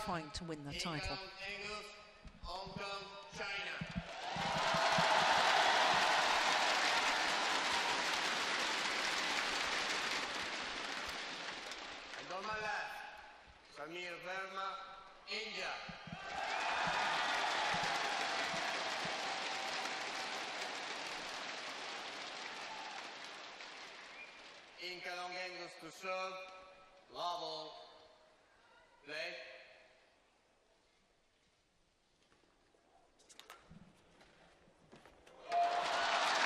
fighting to win the title. Angus, Hong Kong, China. And on my left, Verma, India. Angus to serve, level, play.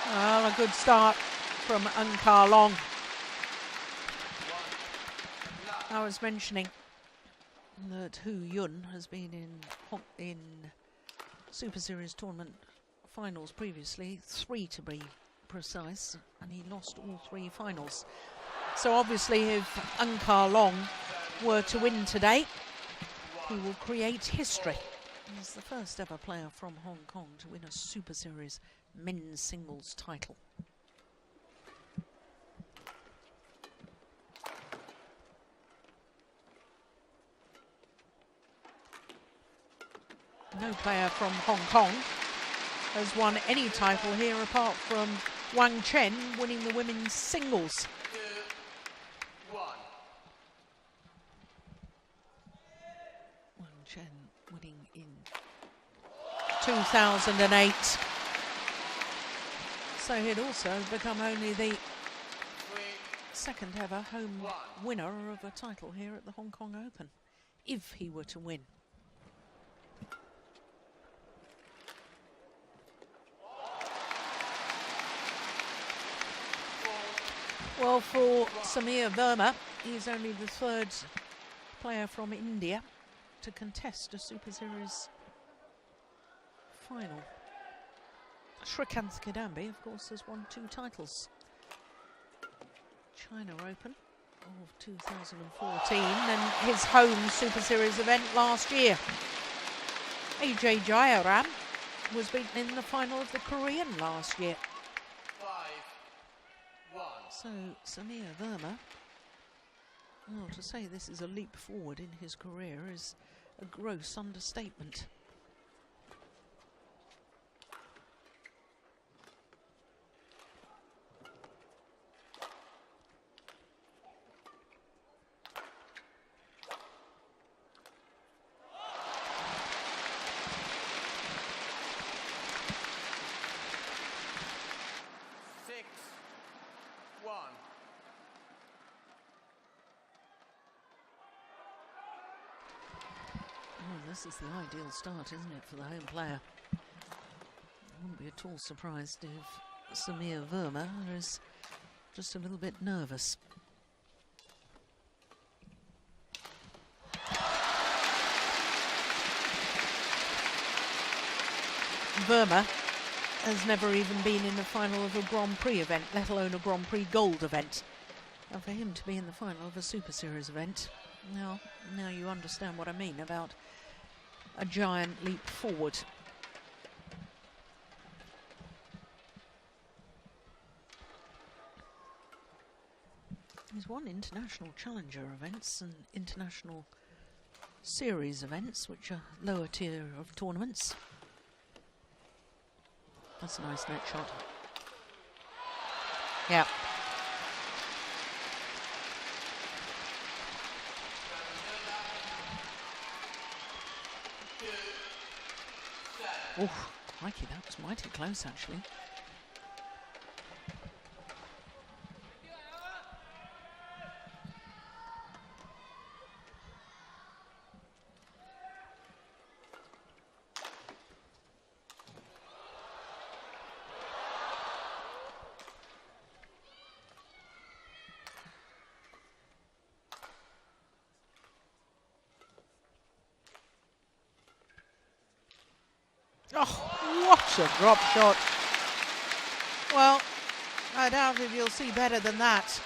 Well, a good start from Ankar Long. I was mentioning that Hu Yun has been in Super Series tournament finals previously, 3 to be precise, and he lost all 3 finals. So obviously if Ankar Long were to win today, he will create history. He's the first ever player from Hong Kong to win a Super Series men's singles title. No player from Hong Kong has won any title here apart from Wang Chen winning the women's singles. 2-1. Wang Chen winning in 2008. So he'd also become only the second ever home winner of a title here at the Hong Kong Open, if he were to win. Well, for Verma, he's only the 3rd player from India to contest a Super Series final. Srikanth Kidambi, of course, has won 2 titles. China Open of 2014 and his home Super Series event last year. AJ Jayaram was beaten in the final of the Korean last year. 5-1. So Verma, well, to say this is a leap forward in his career is a gross understatement. This is the ideal start, isn't it, for the home player? I wouldn't be at all surprised if Verma is just a little bit nervous. Verma has never even been in the final of a Grand Prix event, let alone a Grand Prix Gold event. And for him to be in the final of a Super Series event, now you understand what I mean about a giant leap forward. He's won international challenger events and international series events, which are lower tier of tournaments. That's a nice net shot. Yeah. Oh, crikey, that was mighty close, actually. Oh, what a drop shot. Well, I doubt if you'll see better than that.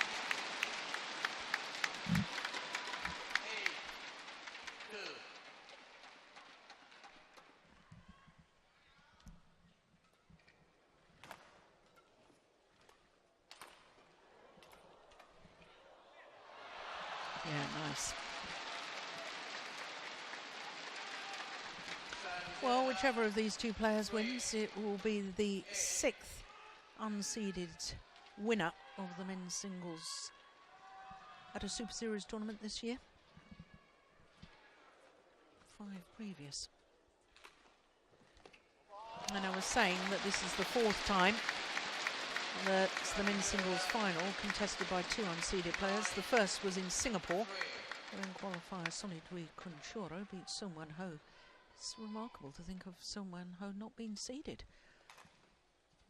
Yeah, nice. Well, whichever of these two players wins, it will be the 6th unseeded winner of the men's singles at a Super Series tournament this year. 5 previous. And I was saying that this is the 4th time that the men's singles final contested by 2 unseeded players. The first was in Singapore, when qualifier Sonitui Kunchoro beat Song Wan-ho. It's remarkable to think of Song Wan-ho not being seeded.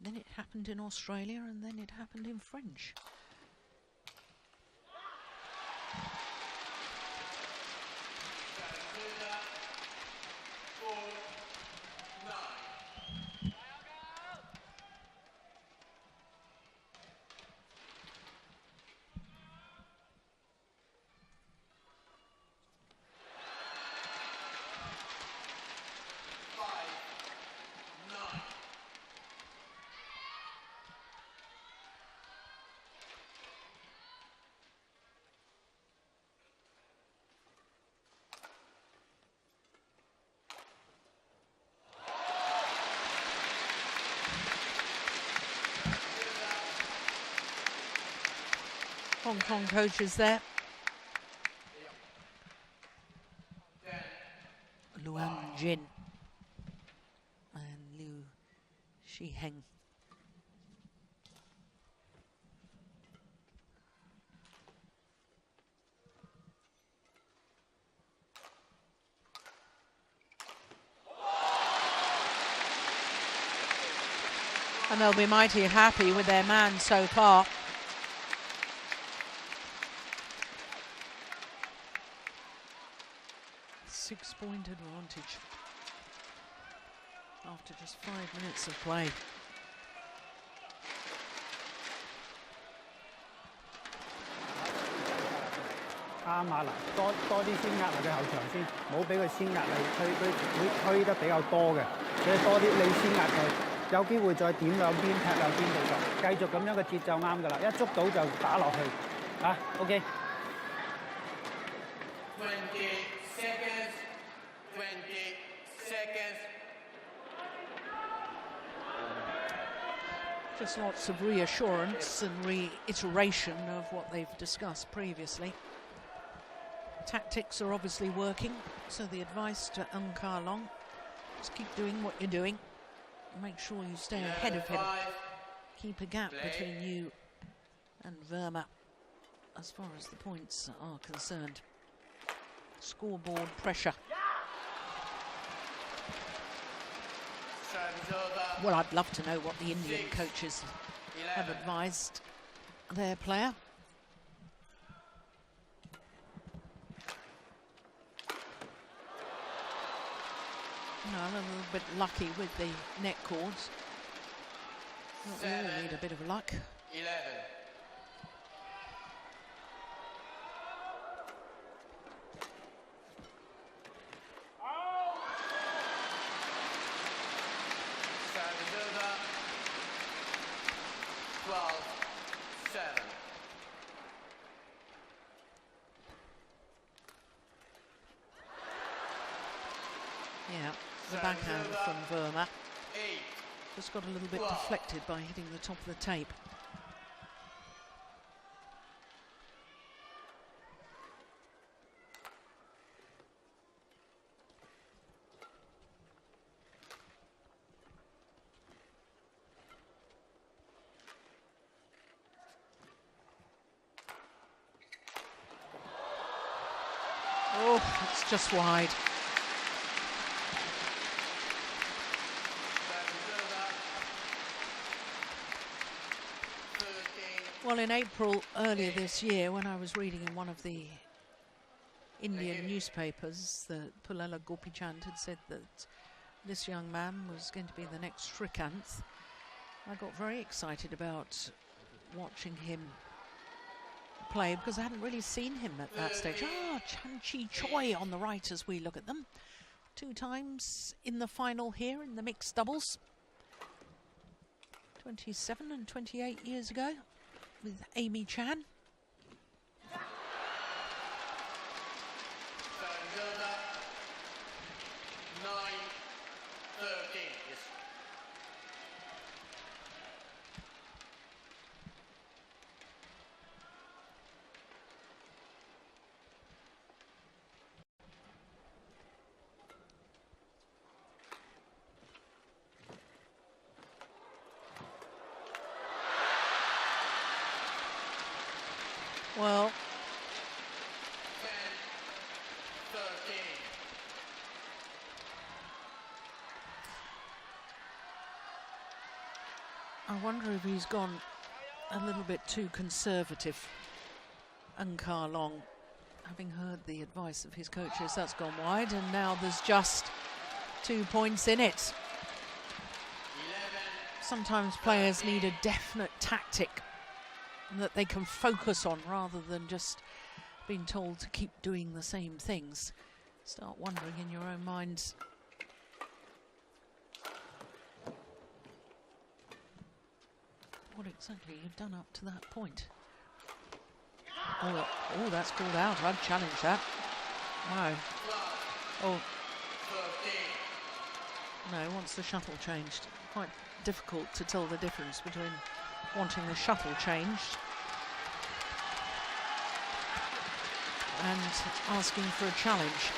Then it happened in Australia, and then it happened in French. Hong Kong coaches there. Luan Jin and Liu Shiheng. And they'll be mighty happy with their man so far. Six-point advantage after just 5 minutes of play. 啱啊！嗱，多啲先壓埋佢後場先，唔好俾佢先壓你，佢會推得比較多嘅，所以多啲你先壓佢，有機會再點兩邊踢兩邊動作，繼續咁樣嘅節奏啱㗎啦，一捉到就打落去，啊 ，OK。 Just lots of reassurance and reiteration of what they've discussed previously. Tactics are obviously working, so the advice to Ng Ka Long, just keep doing what you're doing. Make sure you stay ahead of him. Keep a gap between you and Verma as far as the points are concerned. Scoreboard pressure. Well, I'd love to know what the Indian coaches have advised their player. No, a little bit lucky with the net cords. We all need a bit of luck. 11. Yeah, the backhand from Verma just got a little bit deflected by hitting the top of the tape. Oh, it's just wide. Well, in April earlier this year, when I was reading in one of the Indian newspapers that Pullela Gopichand had said that this young man was going to be the next Srikanth, I got very excited about watching him play because I hadn't really seen him at that stage. Ah, Chan Chi Choi on the right as we look at them. 2 times in the final here in the mixed doubles. 27 and 28 years ago with Amy Chan. Yes. Well, 10-13. I wonder if he's gone a little bit too conservative. Angus Long, having heard the advice of his coaches, that's gone wide, and now there's just 2 points in it. Sometimes players need a definite tactic that they can focus on rather than just being told to keep doing the same things. Start wondering in your own minds. What exactly you've done up to that point. Oh, that's called out. I'd challenge that. Wow. Oh. No, once the shuttle changed. Quite difficult to tell the difference between wanting the shuttle changed and asking for a challenge.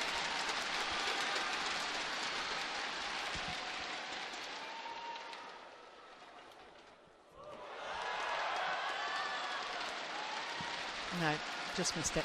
No, just missed it.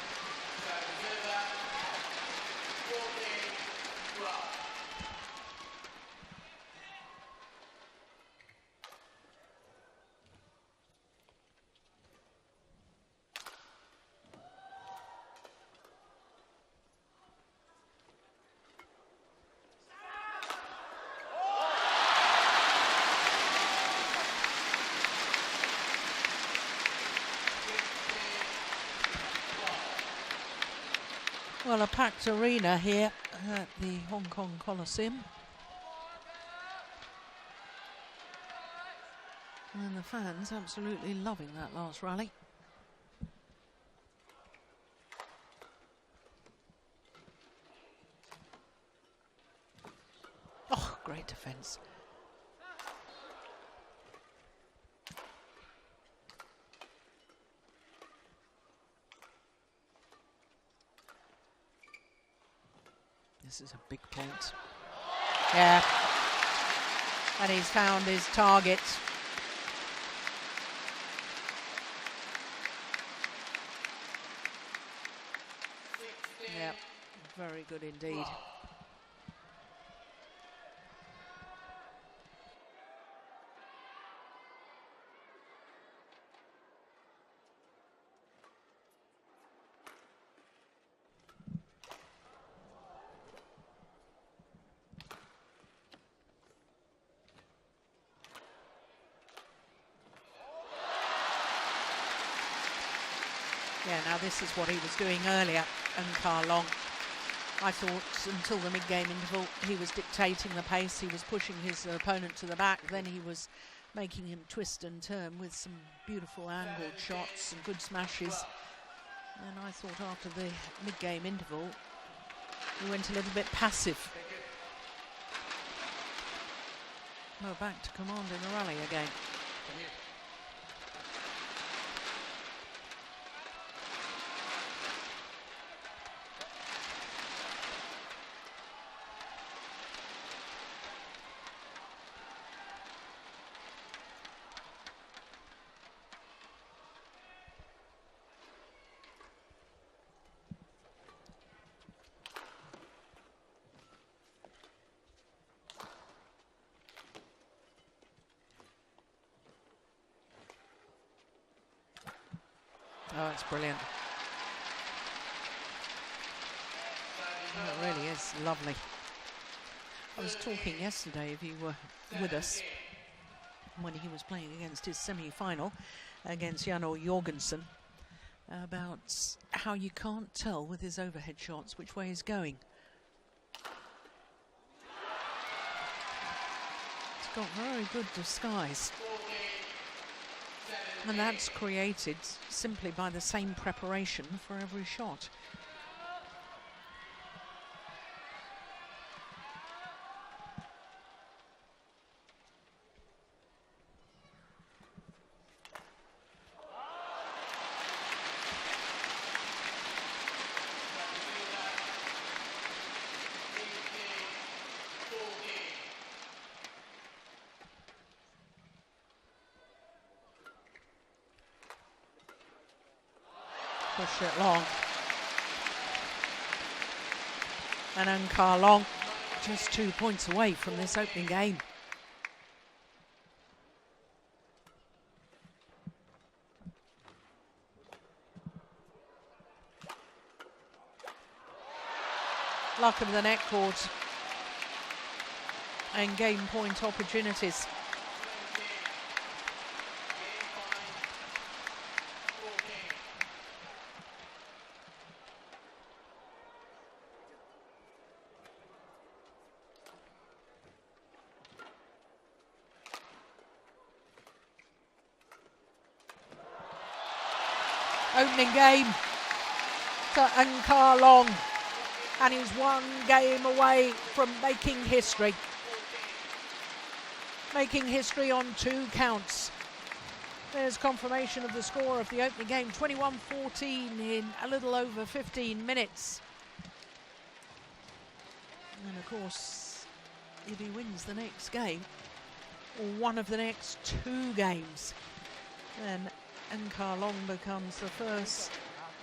Well, a packed arena here at the Hong Kong Coliseum. And the fans absolutely loving that last rally. Oh, great defence. This is a big point. Yeah. And he's found his target. Yeah, very good indeed. Yeah, now this is what he was doing earlier, Angus Long. I thought until the mid-game interval he was dictating the pace, he was pushing his opponent to the back, then he was making him twist and turn with some beautiful angled shots and good smashes. And I thought after the mid-game interval he went a little bit passive. Well, back to command in the rally again. Oh, it's brilliant. Oh, it really is lovely. I was talking yesterday, if you were with us, when he was playing against his semi-final against Jan Jorgensen, about how you can't tell with his overhead shots which way he's going. He's got very good disguise. And that's created simply by the same preparation for every shot. Pushed it long. And Angus Long just 2 points away from this opening game. Luck of the net court and game point opportunities. Opening game to Angus Long, and he's one game away from making history. Making history on 2 counts. There's confirmation of the score of the opening game, 21-14 in a little over 15 minutes. And of course, if he wins the next game, or one of the next 2 games, then Angus Long becomes the first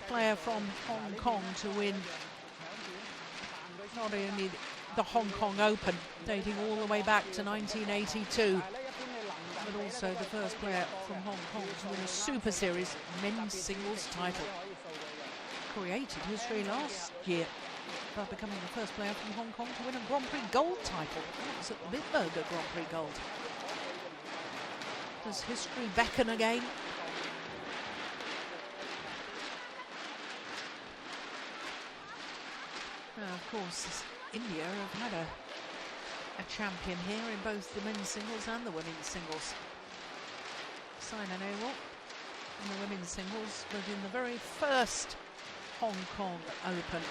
player from Hong Kong to win not only the Hong Kong Open, dating all the way back to 1982, but also the first player from Hong Kong to win a Super Series men's singles title. Created history last year by becoming the first player from Hong Kong to win a Grand Prix Gold title. That was at the Bitburger Grand Prix Gold. Does history beckon again? Now, of course, India have had a champion here in both the men's singles and the women's singles. Saina Nehwal in the women's singles, but in the very first Hong Kong Open,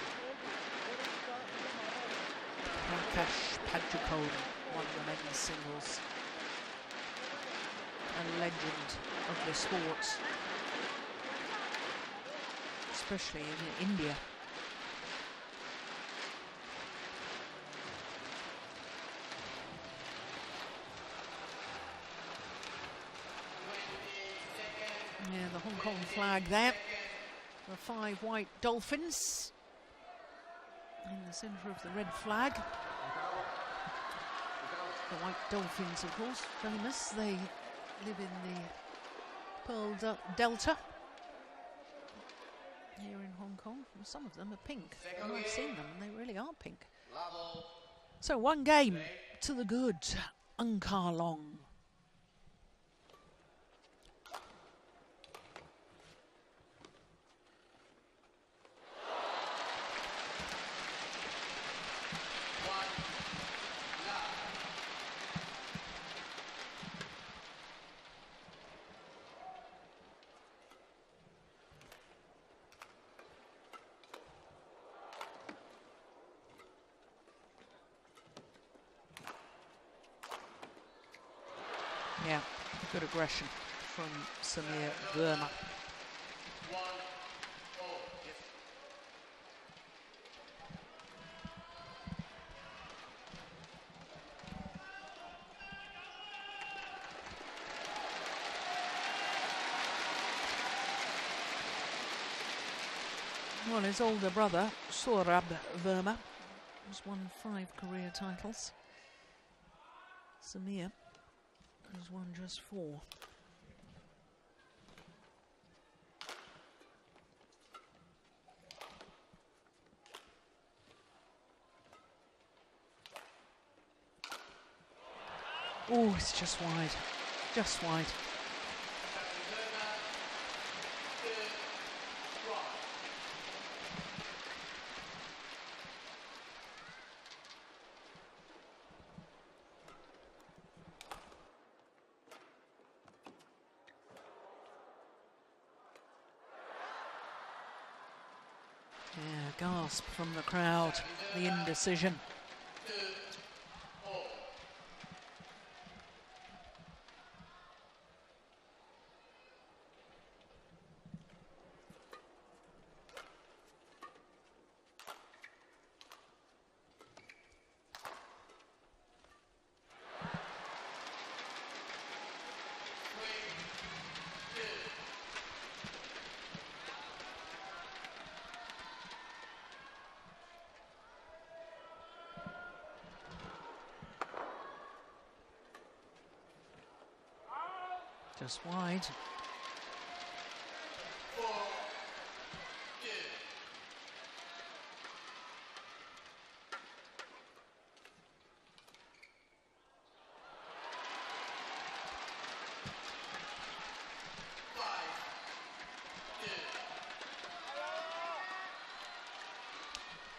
Prakash Padukone won the men's singles. A legend of the sport, especially in India. Yeah, the Hong Kong flag there. The 5 white dolphins in the centre of the red flag. The white dolphins, of course, famous. They live in the Pearl Delta here in Hong Kong. Some of them are pink, and I've seen them, and they really are pink. So 1 game to the good, Angus Long. Yeah, good aggression from Verma. Well, his older brother, Saurabh Verma, has won 5 career titles. Samir has won just 4. Oh, it's just wide. Just wide. Yeah, gasp from the crowd, the indecision. Just wide. 4-2.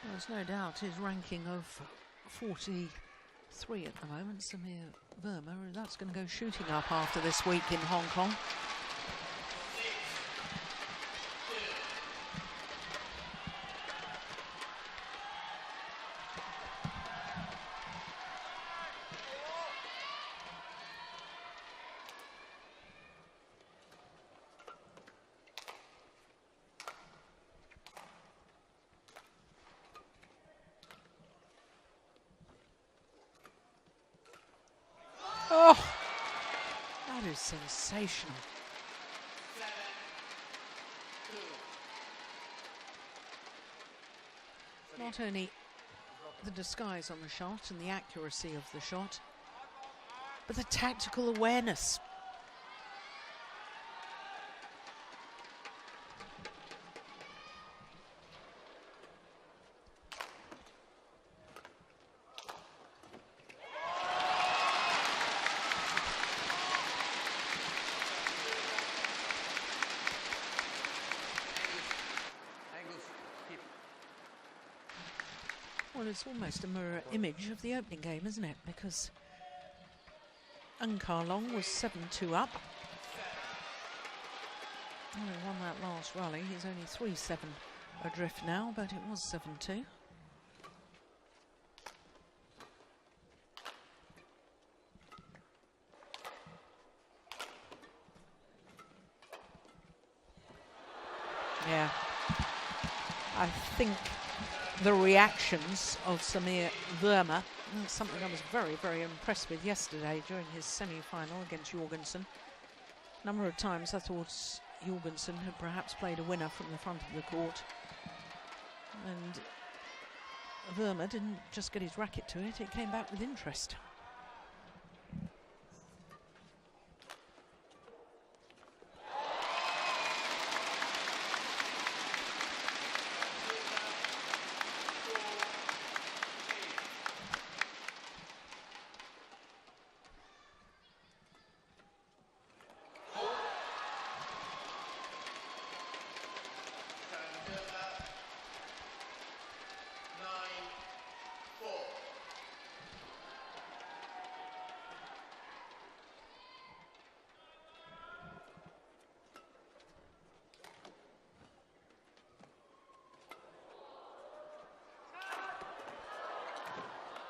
There's no doubt his ranking of 43 at the moment, Samir Verma, that's going to go shooting up after this week in Hong Kong. Oh, that is sensational. 7-2. Not only the disguise on the shot and the accuracy of the shot, but the tactical awareness. Angus, keep. Well, it's almost a mirror image of the opening game, isn't it? Because Long was 7-2 up. Well, he won that last rally. He's only 3-7 adrift now, but it was 7-2. Yeah, I think the reactions of Samir Verma, that's something I was very, very impressed with yesterday during his semi-final against Jorgensen. A number of times I thought Jorgensen had perhaps played a winner from the front of the court, and Verma didn't just get his racket to it, it came back with interest.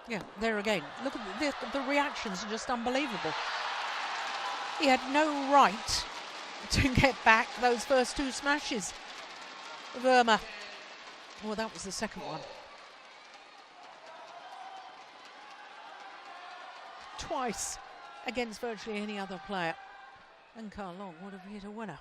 Yeah, there again. Look at the reactions are just unbelievable. He had no right to get back those first two smashes. Verma. Well, that was the second one. Twice against virtually any other player. And Long would have hit a winner.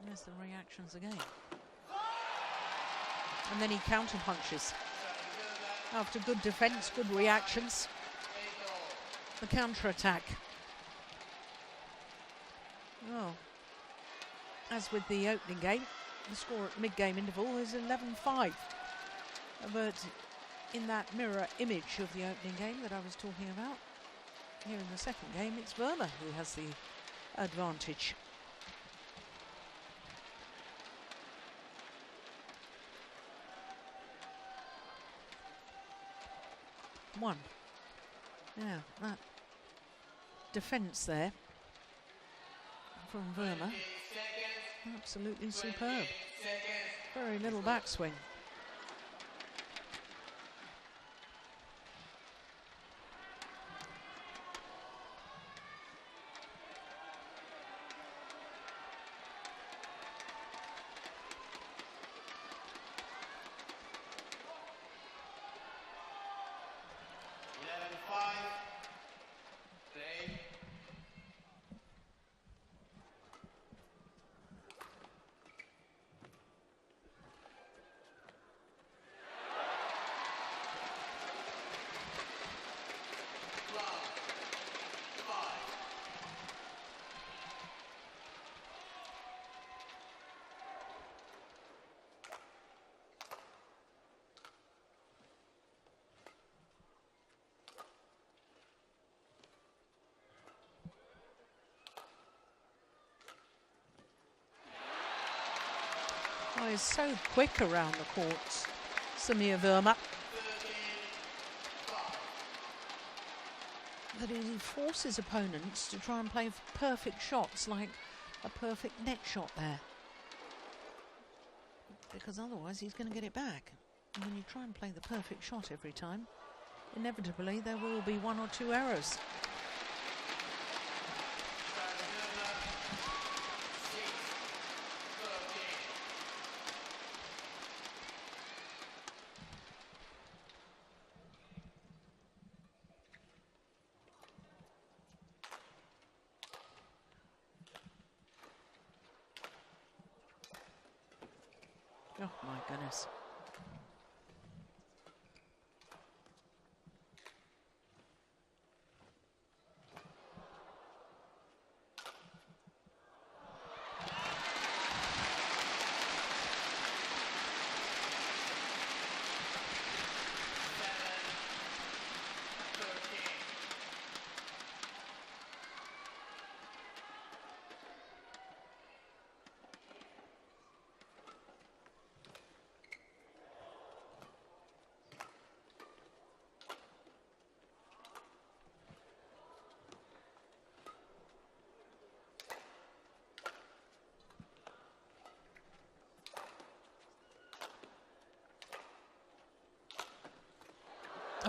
There's the reactions again. And then he counter punches. After good defence, good reactions. The counter attack. Oh. As with the opening game, the score at mid-game interval is 11-5. But in that mirror image of the opening game that I was talking about, here in the second game, it's Verma who has the advantage. One. Yeah, that defence there from Verma, absolutely superb. Very little backswing. Oh, he's so quick around the courts, Samir Verma, that he forces opponents to try and play perfect shots, like a perfect net shot there. Because otherwise he's going to get it back. And when you try and play the perfect shot every time, inevitably there will be one or two errors. Oh my goodness.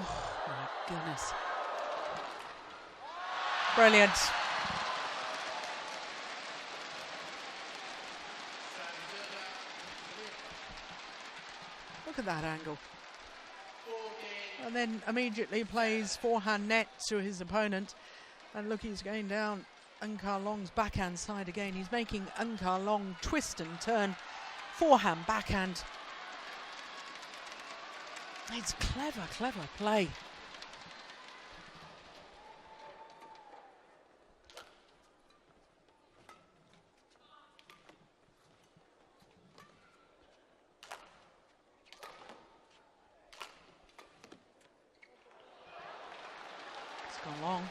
Oh my goodness. Brilliant. Look at that angle. And then immediately plays forehand net to his opponent. And look, he's going down Ankar Long's backhand side again. He's making Ankar Long twist and turn. Forehand, backhand. It's clever, clever play. It's gone long.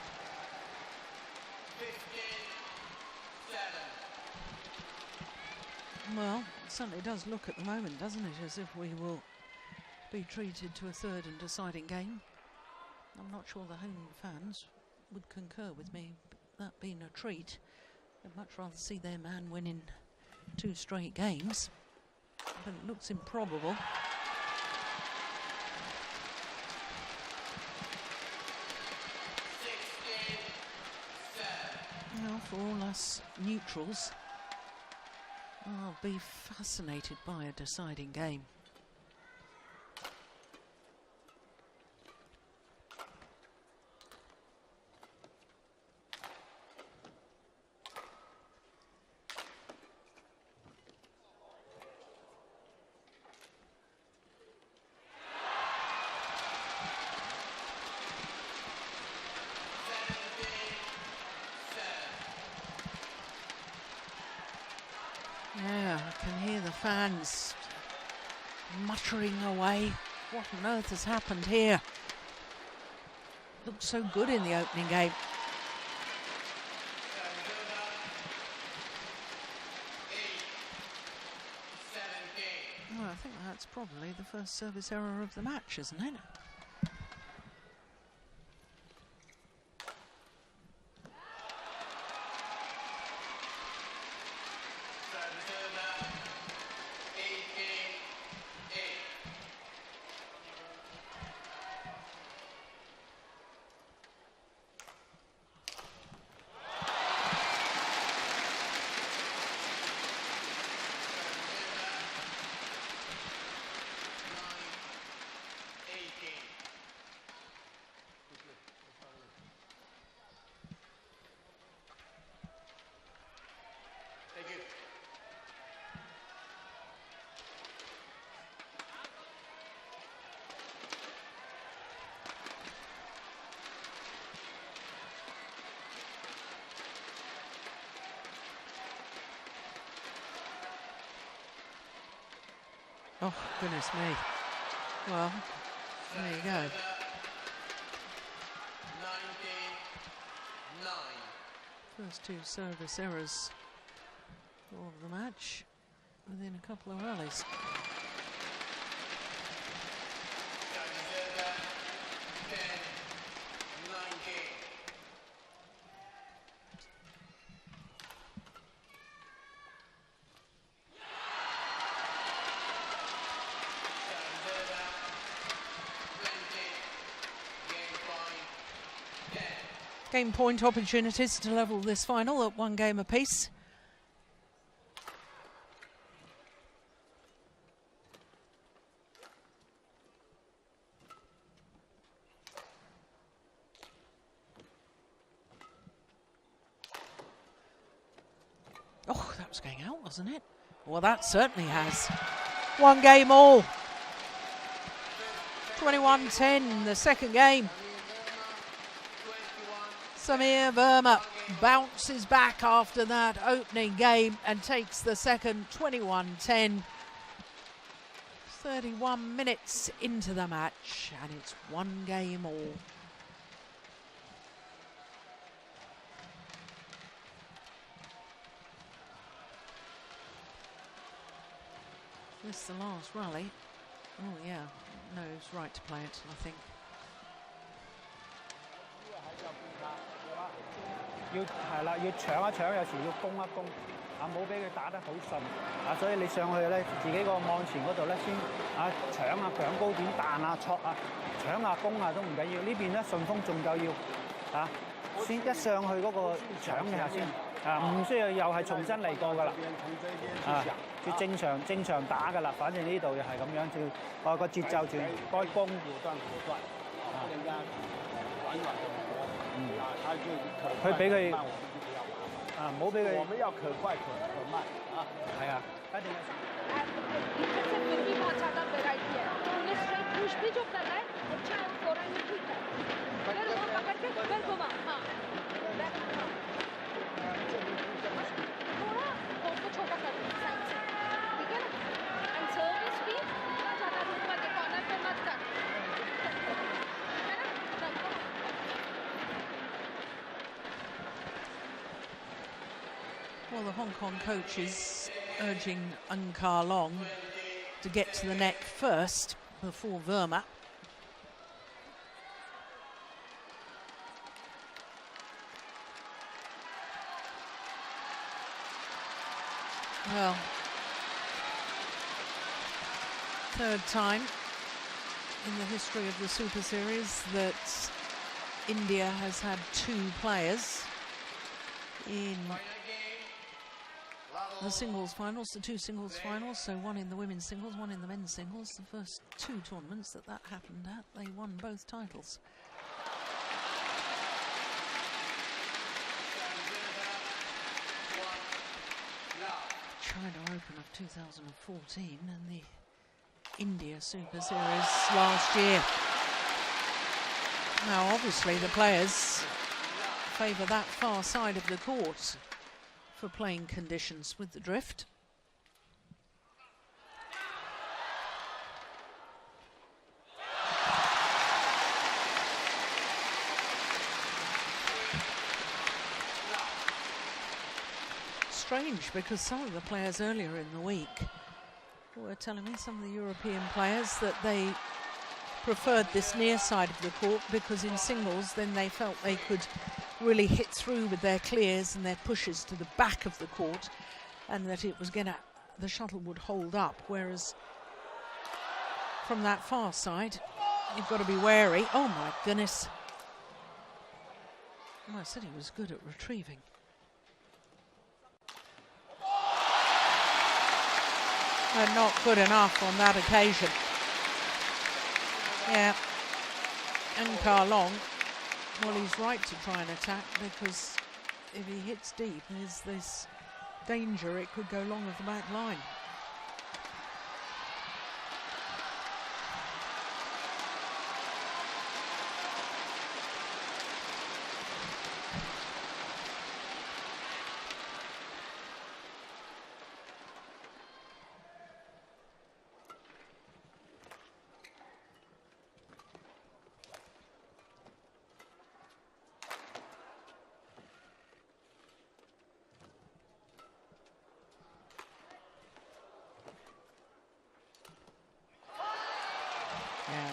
15-7. Well, it certainly does look at the moment, doesn't it, as if we will be treated to a third and deciding game. I'm not sure the home fans would concur with me, that being a treat. They'd much rather see their man winning 2 straight games, but it looks improbable. Now, for all us neutrals, I'll be fascinated by a deciding game. Yeah, I can hear the fans muttering away. What on earth has happened here? Looked so good in the opening game. Well, I think that's probably the first service error of the match, isn't it? Oh, goodness me. Well, there you go. 19-9. First 2 service errors of the match. within a couple of rallies. Game point opportunities to level this final at 1 game apiece. Oh, that was going out, wasn't it? Well, that certainly has. 1 game all. 21-10, the second game. Verma bounces back after that opening game and takes the second 21-10. 31 minutes into the match and it's 1 game all. This is the last rally. Oh yeah, no, it's right to play it, I think. 要係啦，要搶一搶，有時要攻一攻，冇俾佢打得好順，所以你上去咧，自己個網前嗰度咧，先搶搶高點彈戳搶攻都唔緊要，呢邊咧順風仲夠要先一上去嗰個搶嘅下先唔需要又係重新嚟過㗎啦，要正常打㗎啦，反正呢度又係咁樣，要個節奏就該攻果斷，佢俾佢唔好俾佢。我們要可快可慢係啊，一定Well, the Hong Kong coach is urging Angus to get to the net first before Verma. Well, third time in the history of the Super Series that India has had 2 players in the singles finals, the 2 singles finals, so 1 in the women's singles, 1 in the men's singles. The first 2 tournaments that happened at, they won both titles. China Open of 2014 and the India Super Series last year. Now, obviously, the players favour that far side of the court for playing conditions with the drift. Strange, because some of the players earlier in the week were telling me, some of the European players, that they preferred this near side of the court because in singles then they felt they could really hit through with their clears and their pushes to the back of the court, and that it was the shuttle would hold up, whereas from that far side you've got to be wary. Oh my goodness. Well, I said he was good at retrieving. And not good enough on that occasion. Yeah, Angus, well, he's right to try and attack, because if he hits deep, there's this danger it could go long of the back line.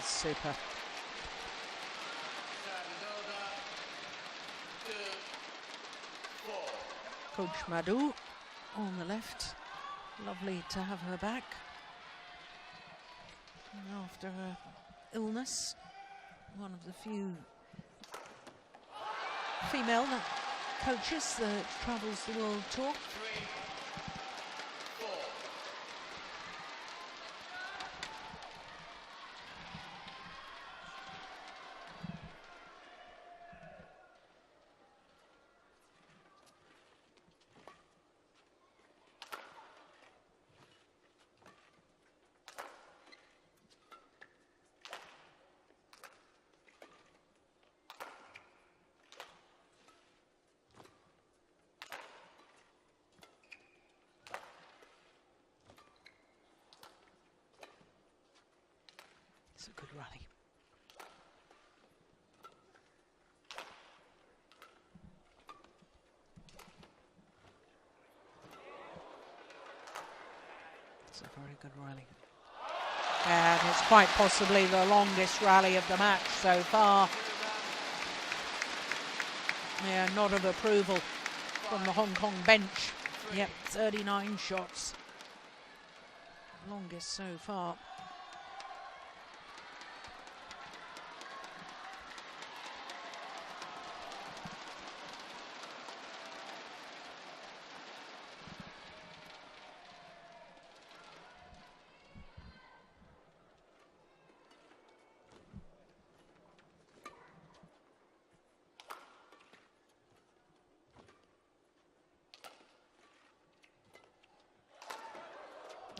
That's super. Coach Madhu on the left. Lovely to have her back after her illness. One of the few female coaches that travels the world tour. It's a good rally. It's a very good rally. And it's quite possibly the longest rally of the match so far. Yeah, nod of approval from the Hong Kong bench. Yep, 39 shots. Longest so far.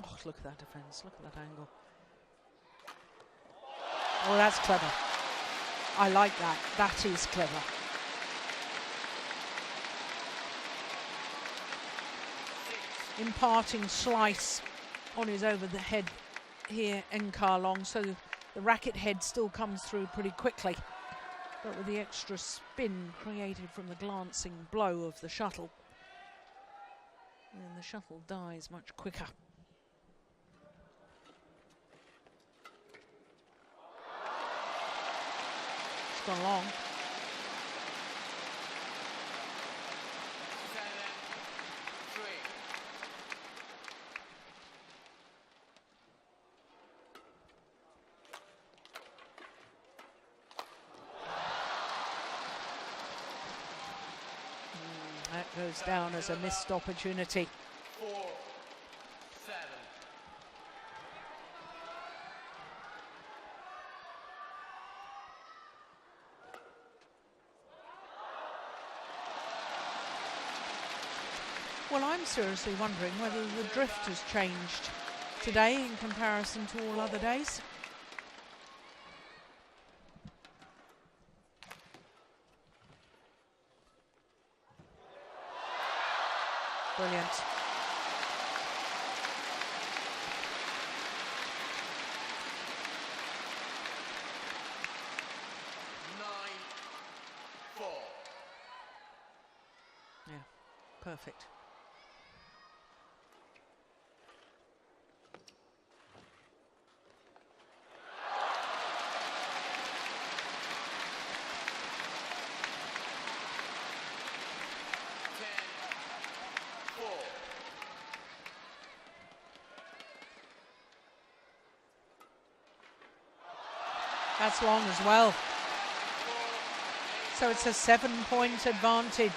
Oh, look at that defense, look at that angle. Oh, that's clever. I like that. That is clever. Imparting slice on his over the head here, Enkar Long, so the racket head still comes through pretty quickly, but with the extra spin created from the glancing blow of the shuttle, and the shuttle dies much quicker. It's gone long. That goes down as a missed opportunity. 4-7. Well, I'm seriously wondering whether the drift has changed today in comparison to all other days. Brilliant. Yeah, perfect. That's long as well. So it's a 7-point advantage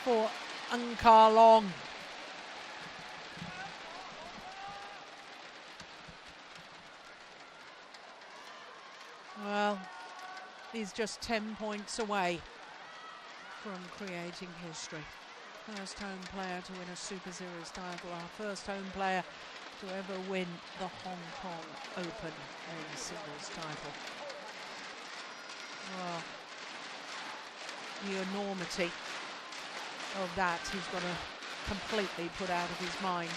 for Enkar Long. Well, he's just 10 points away from creating history. First home player to win a Super Series title, our first home player to ever win the Hong Kong Open men's singles title. Well, the enormity of that he's got to completely put out of his mind.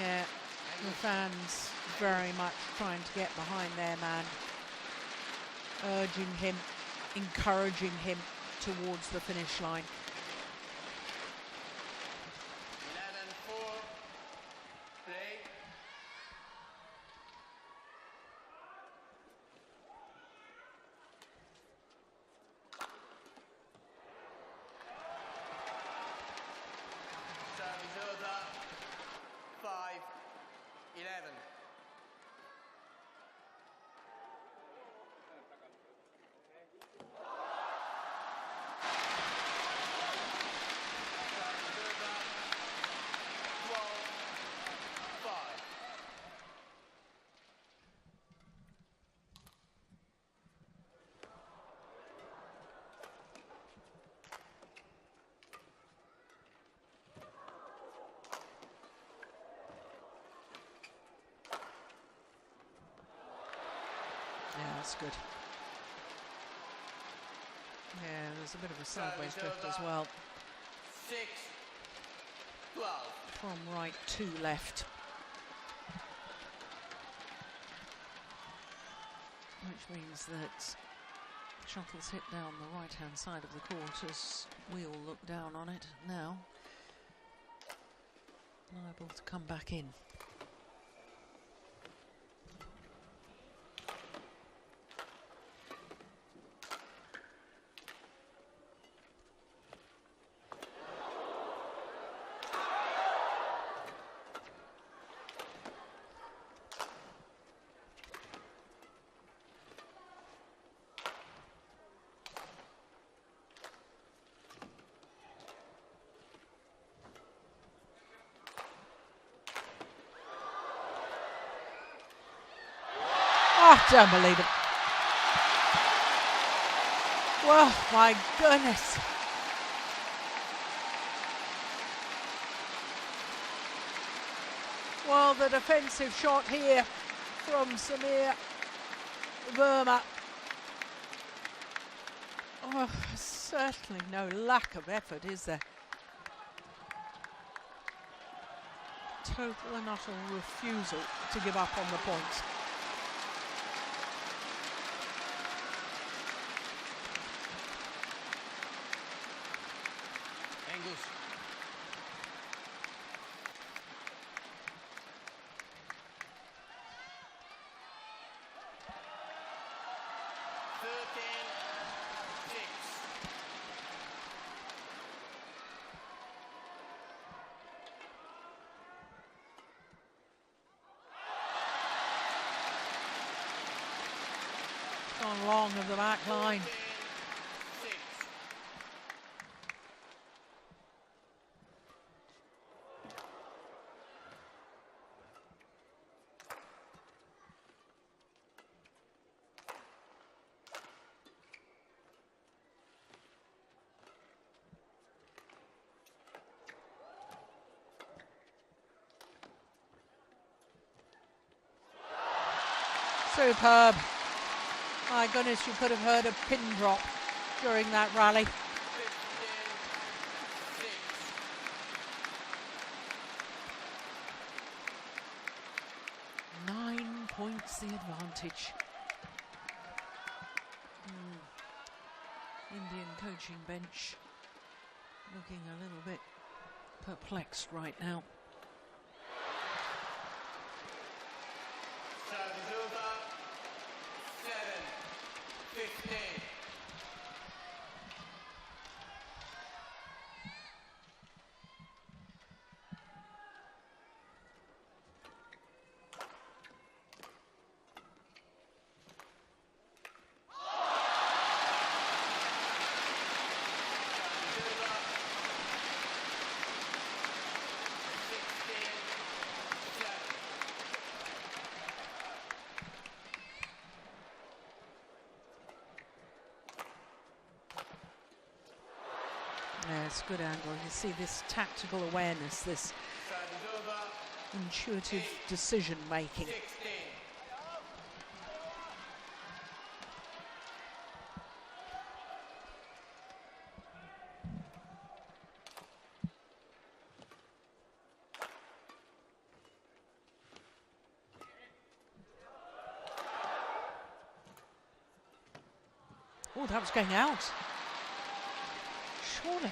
Yeah, the fans very much trying to get behind their man, urging him, encouraging him towards the finish line. 11-4. Play. Service over. 5-11. Service over. 12-5. Yeah, that's good. Yeah, there's a bit of a sideways drift as well. 6-12. From right to left. Which means that shuttle's hit down the right-hand side of the court as we all look down on it now. Liable to come back in. Oh, don't believe it. Well, my goodness. Well, the defensive shot here from Verma. Oh, certainly no lack of effort, is there? Total and utter refusal to give up on the points. Angus. Gone long of the back line. Superb. My goodness, you could have heard a pin drop during that rally. 9 points the advantage. Indian coaching bench looking a little bit perplexed right now. Service over. 7-15. Yeah, it's a good angle. You see this tactical awareness, this Service over. intuitive decision making. 16. Oh, that was going out. Surely. 9-16.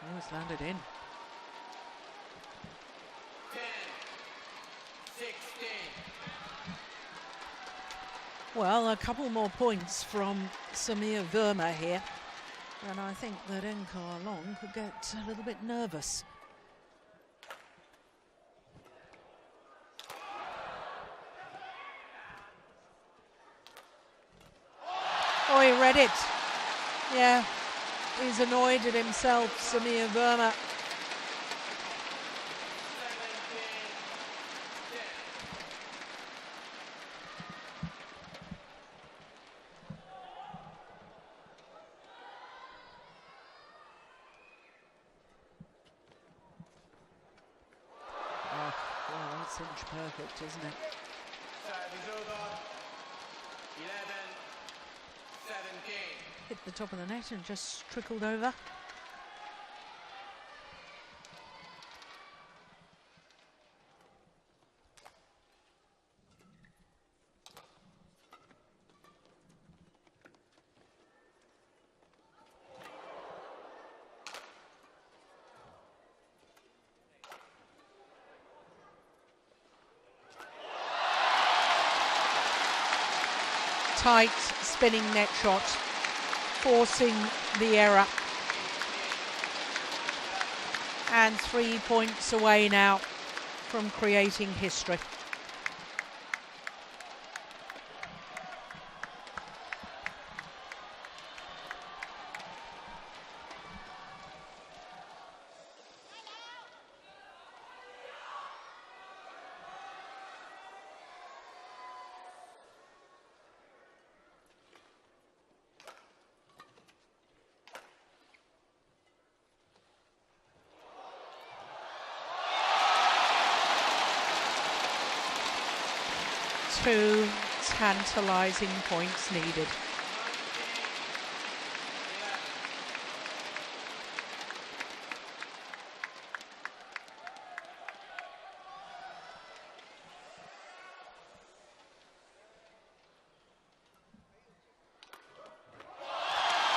Oh, it's landed in. 10-16. Well, a couple more points from Samir Verma here. And I think that Enkar Long could get a little bit nervous. Oh, he read it. Yeah, he's annoyed at himself, Samir Verma. Oh, well, that's inch perfect, isn't it? Service over. 11-17. Hit the top of the net and just trickled over. Tight spinning net shot, forcing the error. And 3 points away now from creating history. Two tantalising points needed.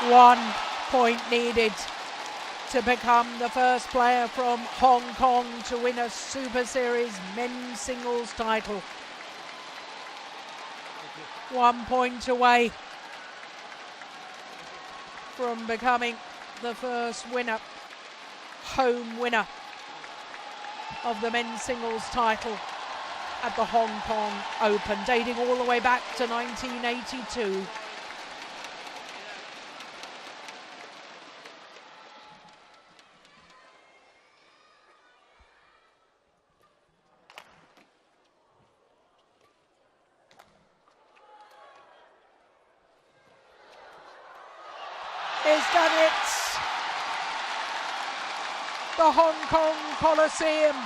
One point needed to become the first player from Hong Kong to win a Super Series men's singles title. 1 point away from becoming the first winner, home winner of the men's singles title at the Hong Kong Open, dating all the way back to 1982. He's done it. The Hong Kong Coliseum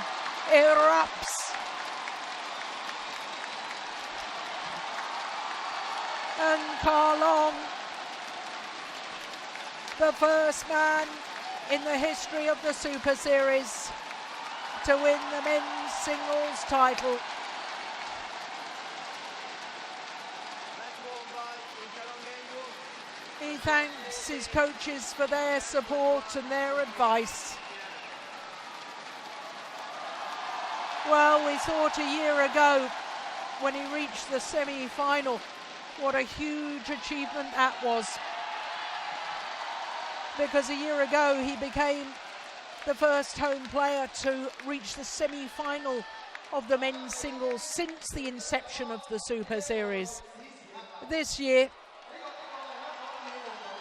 erupts. Enkar Long, the first man in the history of the Super Series to win the men's singles title. He thanks his coaches for their support and their advice. Well, we thought a year ago when he reached the semi-final what a huge achievement that was. Because a year ago he became the first home player to reach the semi-final of the men's singles since the inception of the Super Series. This year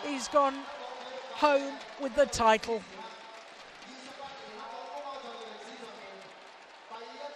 he's gone home with the title.